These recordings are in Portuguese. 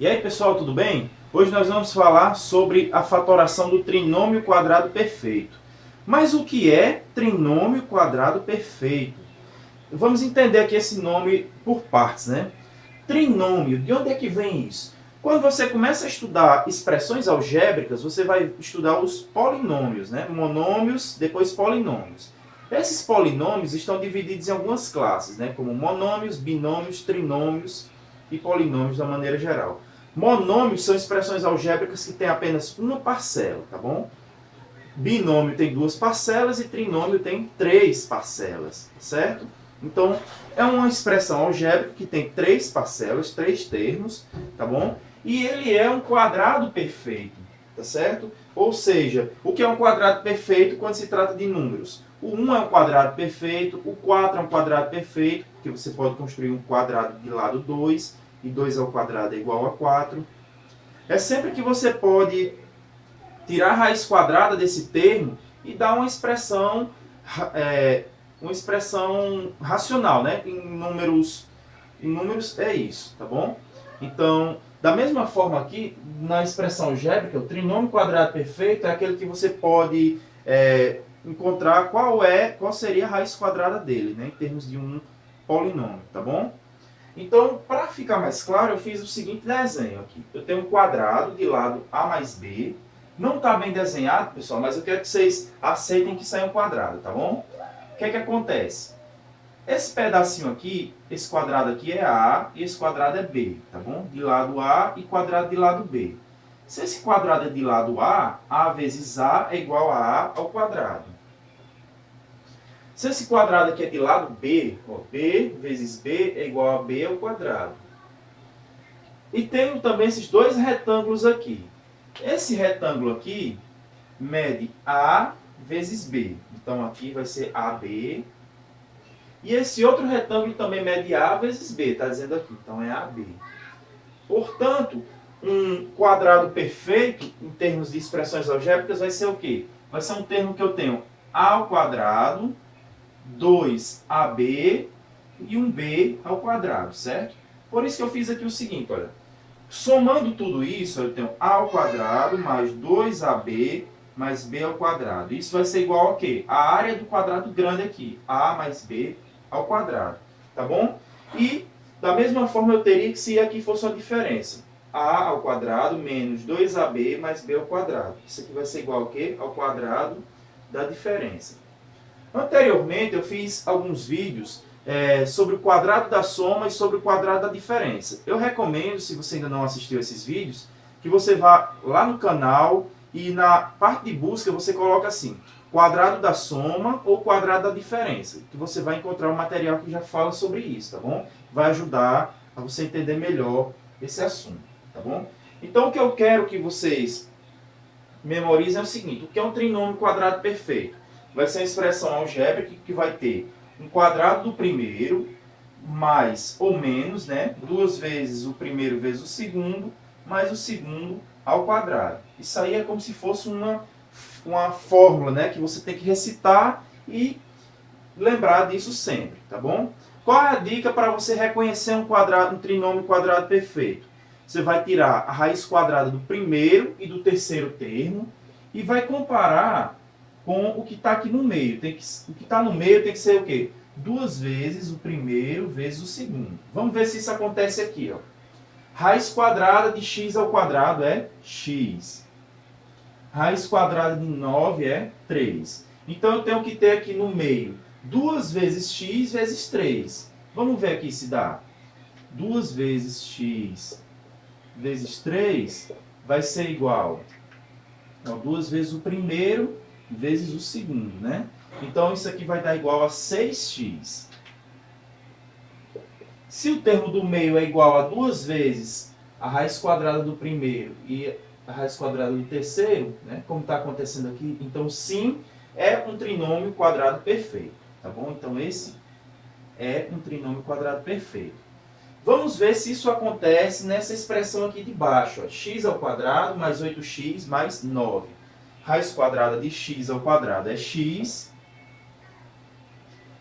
E aí pessoal, tudo bem? Hoje nós vamos falar sobre a fatoração do trinômio quadrado perfeito. Mas o que é trinômio quadrado perfeito? Vamos entender aqui esse nome por partes, né? Trinômio, de onde é que vem isso? Quando você começa a estudar expressões algébricas, você vai estudar os polinômios, né? Monômios, depois polinômios. Esses polinômios estão divididos em algumas classes, né? Como monômios, binômios, trinômios e polinômios da maneira geral. Monômios são expressões algébricas que têm apenas uma parcela, tá bom? Binômio tem duas parcelas e trinômio tem três parcelas, certo? Então, é uma expressão algébrica que tem três parcelas, três termos, tá bom? E ele é um quadrado perfeito, tá certo? Ou seja, o que é um quadrado perfeito quando se trata de números? O 1 é um quadrado perfeito, o 4 é um quadrado perfeito, porque você pode construir um quadrado de lado 2, e 2 ao quadrado é igual a 4. É sempre que você pode tirar a raiz quadrada desse termo e dar uma expressão racional, né? Em números é isso, tá bom? Então, da mesma forma aqui, na expressão algébrica, o trinômio quadrado perfeito é aquele que você pode encontrar qual seria a raiz quadrada dele, né? Em termos de um polinômio, tá bom? Então, para ficar mais claro, eu fiz o seguinte desenho aqui. Eu tenho um quadrado de lado A mais B. Não está bem desenhado, pessoal, mas eu quero que vocês aceitem que isso é um quadrado, tá bom? O que é que acontece? Esse pedacinho aqui, esse quadrado aqui é A e esse quadrado é B, tá bom? De lado A e quadrado de lado B. Se esse quadrado é de lado A vezes A é igual a A ao quadrado. Se esse quadrado aqui é de lado B, ó, B vezes B é igual a B ao quadrado. E tenho também esses dois retângulos aqui. Esse retângulo aqui mede A vezes B. Então aqui vai ser AB. E esse outro retângulo também mede A vezes B, está dizendo aqui. Então é AB. Portanto, um quadrado perfeito, em termos de expressões algébricas, vai ser o quê? Vai ser um termo que eu tenho A ao quadrado, 2AB e um B ao quadrado, certo? Por isso que eu fiz aqui o seguinte, olha. Somando tudo isso, eu tenho A ao quadrado mais 2AB mais B ao quadrado. Isso vai ser igual a quê? A área do quadrado grande aqui. A mais B ao quadrado. Tá bom? E, da mesma forma, eu teria que se aqui fosse uma diferença. A ao quadrado menos 2AB mais B ao quadrado. Isso aqui vai ser igual a quê? Ao quadrado da diferença. Anteriormente, eu fiz alguns vídeos sobre o quadrado da soma e sobre o quadrado da diferença. Eu recomendo, se você ainda não assistiu esses vídeos, que você vá lá no canal e na parte de busca você coloca assim, quadrado da soma ou quadrado da diferença, que você vai encontrar um material que já fala sobre isso, tá bom? Vai ajudar a você entender melhor esse assunto, tá bom? Então, o que eu quero que vocês memorizem é o seguinte, o que é um trinômio quadrado perfeito? Vai ser uma expressão algébrica que vai ter um quadrado do primeiro, mais ou menos, né? Duas vezes o primeiro vezes o segundo, mais o segundo ao quadrado. Isso aí é como se fosse uma fórmula, né? Que você tem que recitar e lembrar disso sempre, tá bom? Qual é a dica para você reconhecer um trinômio quadrado perfeito? Você vai tirar a raiz quadrada do primeiro e do terceiro termo e vai comparar com o que está aqui no meio. O que está no meio tem que ser o quê? Duas vezes o primeiro vezes o segundo. Vamos ver se isso acontece aqui. Ó. Raiz quadrada de x ao quadrado é x. Raiz quadrada de 9 é 3. Então eu tenho que ter aqui no meio 2 vezes x vezes 3. Vamos ver aqui se dá. 2 vezes x vezes 3 vai ser igual a 2 vezes o primeiro vezes o segundo, né? Então, isso aqui vai dar igual a 6x. Se o termo do meio é igual a 2 vezes a raiz quadrada do primeiro e a raiz quadrada do terceiro, né? Como está acontecendo aqui, então sim, é um trinômio quadrado perfeito, tá bom? Então, esse é um trinômio quadrado perfeito. Vamos ver se isso acontece nessa expressão aqui de baixo, ó. X ao quadrado mais 8x mais 9. Raiz quadrada de x ao quadrado é x.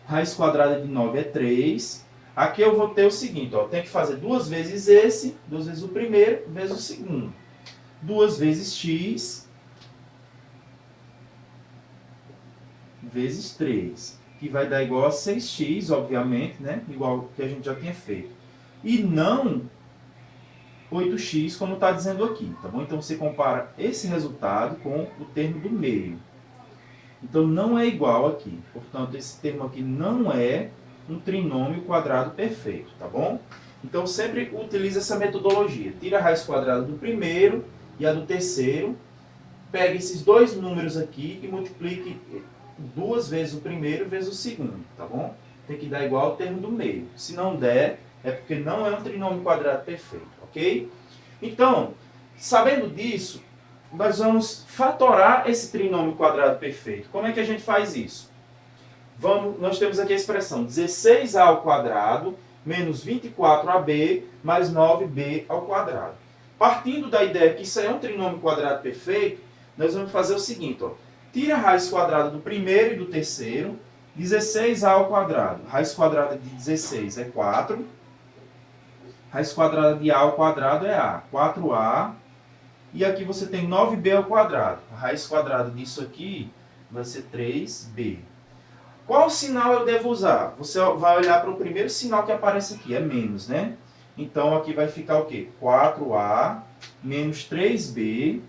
Raiz quadrada de 9 é 3. Aqui eu vou ter o seguinte, ó, tem que fazer 2 vezes esse, 2 vezes o primeiro, vezes o segundo. 2 vezes x, vezes 3, que vai dar igual a 6x, obviamente, né? Igual que a gente já tinha feito. E não 8x, como está dizendo aqui, tá bom? Então, você compara esse resultado com o termo do meio. Então, não é igual aqui. Portanto, esse termo aqui não é um trinômio quadrado perfeito, tá bom? Então, sempre utilize essa metodologia. Tira a raiz quadrada do primeiro e a do terceiro. Pegue esses dois números aqui e multiplique 2 vezes o primeiro vezes o segundo, tá bom? Tem que dar igual ao termo do meio. Se não der, é porque não é um trinômio quadrado perfeito, ok? Então, sabendo disso, nós vamos fatorar esse trinômio quadrado perfeito. Como é que a gente faz isso? Nós temos aqui a expressão 16a ao quadrado menos 24ab mais 9b ao quadrado. Partindo da ideia que isso é um trinômio quadrado perfeito, nós vamos fazer o seguinte, ó. Tira a raiz quadrada do primeiro e do terceiro, 16a ao quadrado. Raiz quadrada de 16 é 4. Raiz quadrada de a ao quadrado é a, 4a. E aqui você tem 9b ao quadrado. A raiz quadrada disso aqui vai ser 3b. Qual sinal eu devo usar? Você vai olhar para o primeiro sinal que aparece aqui, é menos, né? Então aqui vai ficar o quê? 4a menos 3b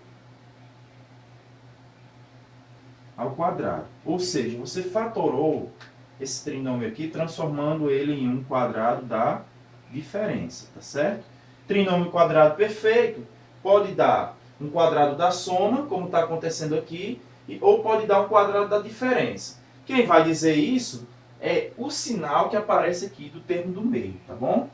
ao quadrado. Ou seja, você fatorou esse trinômio aqui, transformando ele em um quadrado da diferença, tá certo? Trinômio quadrado perfeito pode dar um quadrado da soma, como está acontecendo aqui, ou pode dar um quadrado da diferença. Quem vai dizer isso é o sinal que aparece aqui do termo do meio, tá bom?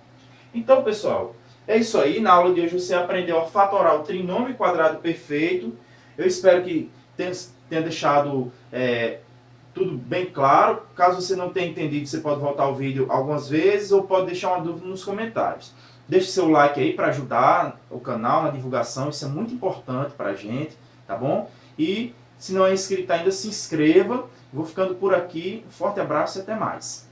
Então, pessoal, é isso aí. Na aula de hoje você aprendeu a fatorar o trinômio quadrado perfeito. Eu espero que tenha deixado tudo bem claro. Caso você não tenha entendido, você pode voltar ao vídeo algumas vezes ou pode deixar uma dúvida nos comentários. Deixe seu like aí para ajudar o canal na divulgação, isso é muito importante para a gente, tá bom? E se não é inscrito ainda, se inscreva. Vou ficando por aqui, um forte abraço e até mais.